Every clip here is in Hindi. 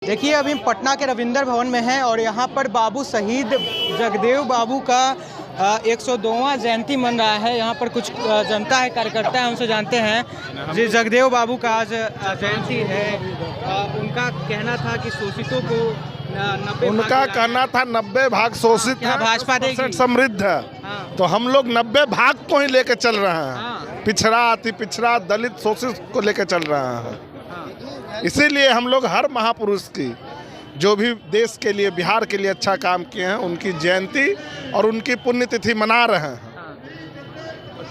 देखिए अभी हम पटना के रविंद्र भवन में हैं और यहाँ पर बाबू शहीद जगदेव बाबू का 102वां जयंती मन रहा है। यहाँ पर कुछ जनता है, कार्यकर्ता है, उनसे जानते हैं। जी, जगदेव बाबू का आज जयंती है। उनका कहना था कि शोषितों को 90 भाग शोषित है, भाजपा देगी, समृद्ध है। तो हम लोग 90 भाग को ही लेके चल रहे हैं। पिछड़ा, अति पिछड़ा, दलित, शोषित को लेके चल रहे हैं। इसीलिए हम लोग हर महापुरुष की जो भी देश के लिए, बिहार के लिए अच्छा काम किए हैं, उनकी जयंती और उनकी पुण्यतिथि मना रहे हैं।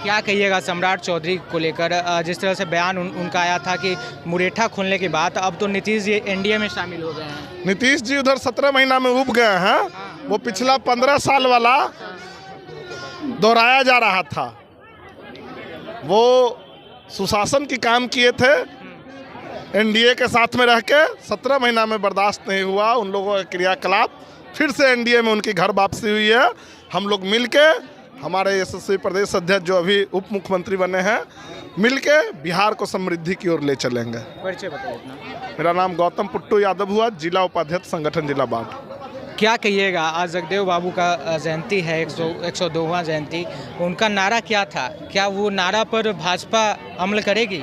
क्या कहिएगा सम्राट चौधरी को लेकर? जिस तरह से बयान उनका आया था कि मुरेठा खोलने के बाद अब तो नीतीश जी एनडीए में शामिल हो गए हैं। नीतीश जी उधर 17 महीना में उब गए हैं। वो पिछला 15 साल वाला दोहराया जा रहा था। वो सुशासन की काम किए थे, एनडीए के साथ में रह के 17 महीना में बर्दाश्त नहीं हुआ उन लोगों का क्रियाकलाप। फिर से एनडीए में उनकी घर वापसी हुई है। हम लोग मिलके, हमारे यशस्वी प्रदेश अध्यक्ष जो अभी उप मुख्यमंत्री बने हैं, मिलके बिहार को समृद्धि की ओर ले चलेंगे। परिचय बताइए अपना। मेरा नाम गौतम पुट्टू यादव हुआ, जिला उपाध्यक्ष संगठन जिला बाढ़। क्या कहिएगा, आज जगदेव बाबू का जयंती है, 102वां जयंती। उनका नारा क्या था? क्या वो नारा पर भाजपा अमल करेगी?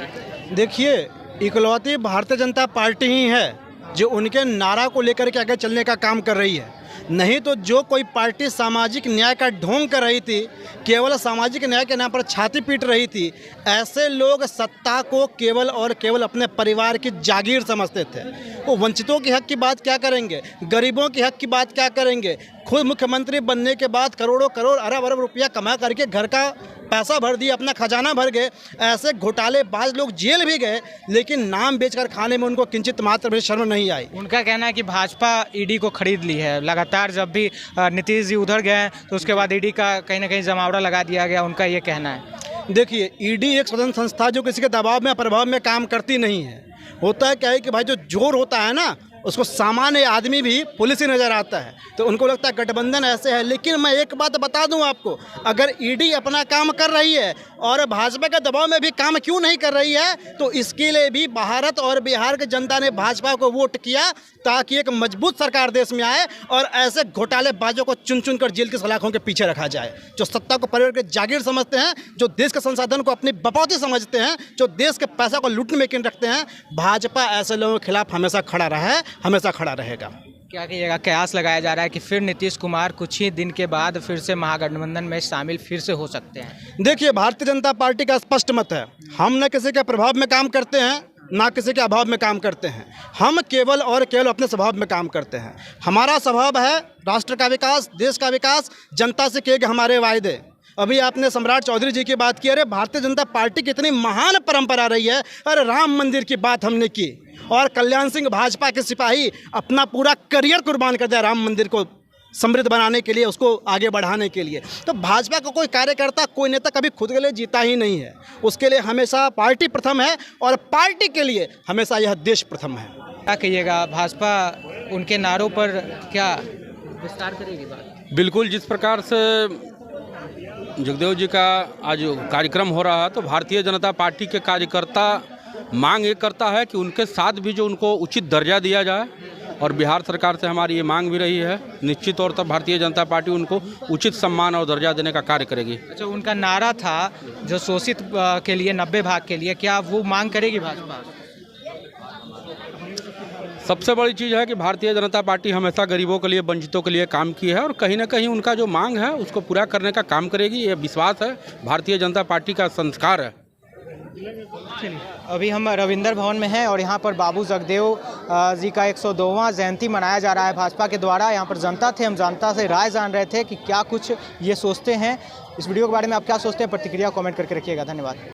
देखिए, इकलौती भारतीय जनता पार्टी ही है जो उनके नारा को लेकर के आगे चलने का काम कर रही है। नहीं तो जो कोई पार्टी सामाजिक न्याय का ढोंग कर रही थी, केवल सामाजिक न्याय के नाम पर छाती पीट रही थी, ऐसे लोग सत्ता को केवल और केवल अपने परिवार की जागीर समझते थे। वो वंचितों के हक की बात क्या करेंगे, गरीबों के हक की बात क्या करेंगे? खुद मुख्यमंत्री बनने के बाद करोड़ों करोड़ अरब अरब रुपया कमा करके घर का पैसा भर दिया, अपना खजाना भर गए। ऐसे घोटालेबाज लोग जेल भी गए, लेकिन नाम बेचकर खाने में उनको किंचित मात्र भी शर्म नहीं आई। उनका कहना है कि भाजपा ईडी को खरीद ली है। लगातार जब भी नीतीश जी उधर गए तो उसके बाद ईडी का कहीं ना कहीं जमावड़ा लगा दिया गया, उनका ये कहना है। देखिए, ईडी एक स्वतंत्र संस्था जो किसी के दबाव में प्रभाव में काम करती नहीं है। होता है क्या है कि भाई जो जोर होता है ना, उसको सामान्य आदमी भी पुलिस ही नज़र आता है। तो उनको लगता है गठबंधन ऐसे है। लेकिन मैं एक बात बता दूं आपको, अगर ईडी अपना काम कर रही है और भाजपा के दबाव में भी काम क्यों नहीं कर रही है, तो इसके लिए भी भारत और बिहार की जनता ने भाजपा को वोट किया ताकि एक मजबूत सरकार देश में आए और ऐसे घोटालेबाजों को चुन चुन कर जेल की सलाखों के पीछे रखा जाए। जो सत्ता को परिवार के जागीर समझते हैं, जो देश के संसाधन को अपनी बपौती समझते हैं, जो देश के पैसा को लूटने में यकीन रखते हैं, भाजपा ऐसे लोगों के खिलाफ हमेशा खड़ा रहा है, हमेशा खड़ा रहेगा। क्या कहिएगा, कयास लगाया जा रहा है कि फिर नीतीश कुमार कुछ ही दिन के बाद फिर से महागठबंधन में शामिल फिर से हो सकते हैं? देखिए, भारतीय जनता पार्टी का स्पष्ट मत है, हम न किसी के प्रभाव में काम करते हैं, ना किसी के अभाव में काम करते हैं। हम केवल और केवल अपने स्वभाव में काम करते हैं। हमारा स्वभाव है राष्ट्र का विकास, देश का विकास, जनता से किए गए हमारे वायदे। अभी आपने सम्राट चौधरी जी की बात की, अरे भारतीय जनता पार्टी की इतनी महान परंपरा रही है। अरे राम मंदिर की बात हमने की और कल्याण सिंह भाजपा के सिपाही अपना पूरा करियर कुर्बान कर दिया राम मंदिर को समृद्ध बनाने के लिए, उसको आगे बढ़ाने के लिए। तो भाजपा का कोई कार्यकर्ता, कोई नेता कभी खुद के लिए जीता ही नहीं है। उसके लिए हमेशा पार्टी प्रथम है और पार्टी के लिए हमेशा यह देश प्रथम है। क्या कहिएगा, भाजपा उनके नारों पर क्या विस्तार करेगी बात? बिल्कुल, जिस प्रकार से जगदेव जी का आज कार्यक्रम हो रहा है, तो भारतीय जनता पार्टी के कार्यकर्ता मांग ये करता है कि उनके साथ भी जो उनको उचित दर्जा दिया जाए, और बिहार सरकार से हमारी ये मांग भी रही है। निश्चित तौर पर भारतीय जनता पार्टी उनको उचित सम्मान और दर्जा देने का कार्य करेगी। अच्छा, उनका नारा था जो शोषित के लिए 90 भाग के लिए, क्या वो मांग करेगी भाजपा? सबसे बड़ी चीज़ है कि भारतीय जनता पार्टी हमेशा गरीबों के लिए, वंचितों के लिए काम की है और कहीं ना कहीं उनका जो मांग है उसको पूरा करने का काम करेगी। ये विश्वास है, भारतीय जनता पार्टी का संस्कार है। अभी हम रविंद्र भवन में हैं और यहाँ पर बाबू जगदेव जी का 102वां जयंती मनाया जा रहा है भाजपा के द्वारा। यहाँ पर जनता थे, हम जनता से राय जान रहे थे कि क्या कुछ ये सोचते हैं। इस वीडियो के बारे में आप क्या सोचते हैं? प्रतिक्रिया कमेंट करके रखिएगा। धन्यवाद।